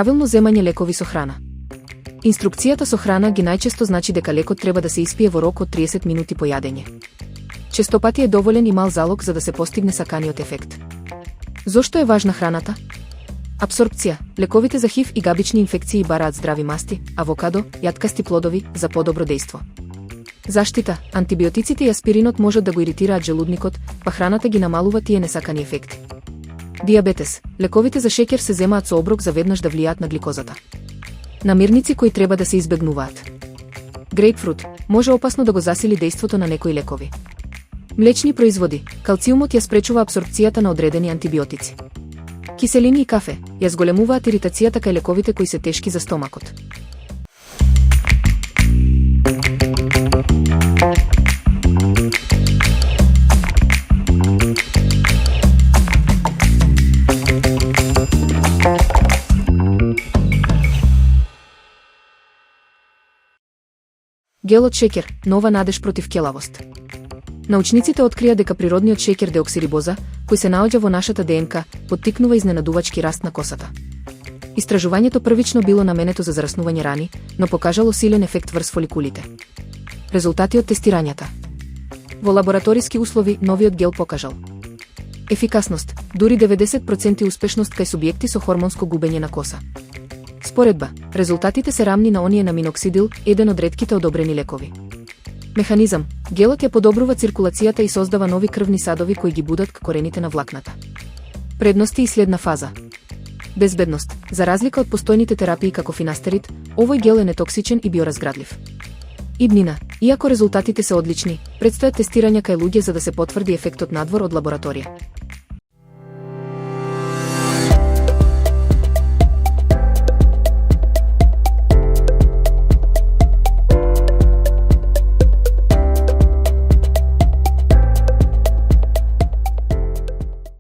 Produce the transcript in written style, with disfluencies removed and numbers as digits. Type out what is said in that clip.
Правилно земање лекови со храна. Инструкцијата со храна ги најчесто значи дека лекот треба да се испие во рок од 30 минути по јадење. Честопати е доволен и мал залог за да се постигне саканиот ефект. Зошто е важна храната? Апсорбција. Лековите за ХИВ и габични инфекции бараат здрави масти, авокадо, јаткасти плодови за подобро дејство. Заштита. Антибиотиците и аспиринот можат да го иритираат желудникот, па храната ги намалува тие несакани ефекти. Диабетес. Лековите за шеќер се земаат со оброк за веднаш да влијаат на гликозата. Намирници кои треба да се избегнуваат. Грейпфрут. Може опасно да го засили дејството на некои лекови. Млечни производи. Калциумот ја спречува апсорбцијата на одредени антибиотици. Киселини и кафе ја зголемуваат иритацијата кај лековите кои се тешки за стомакот. Гел од шеќер, нова надеж против келавост. Научниците открија дека природниот шеќер деоксирибоза, кој се наоѓа во нашата ДНК, поттикнува изненадувачки раст на косата. Истражувањето првично било наменето за зараснување рани, но покажало силен ефект врз фоликулите. Резултати од тестирањата. Во лабораториски услови новиот гел покажал ефикасност, дури 90% успешност кај субјекти со хормонско губење на коса. Споредба, резултатите се рамни на оние на миноксидил, еден од ретките одобрени лекови. Механизам, гелот ја подобрува циркулацијата и создава нови крвни садови кои ги будат корените на влакната. Предности и следна фаза. Безбедност. За разлика од постојните терапии како финастерид, овој гел е нетоксичен и биоразградлив. Иднина. Иако резултатите се одлични, предстојат тестирања кај луѓе за да се потврди ефектот надвор од лабораторија.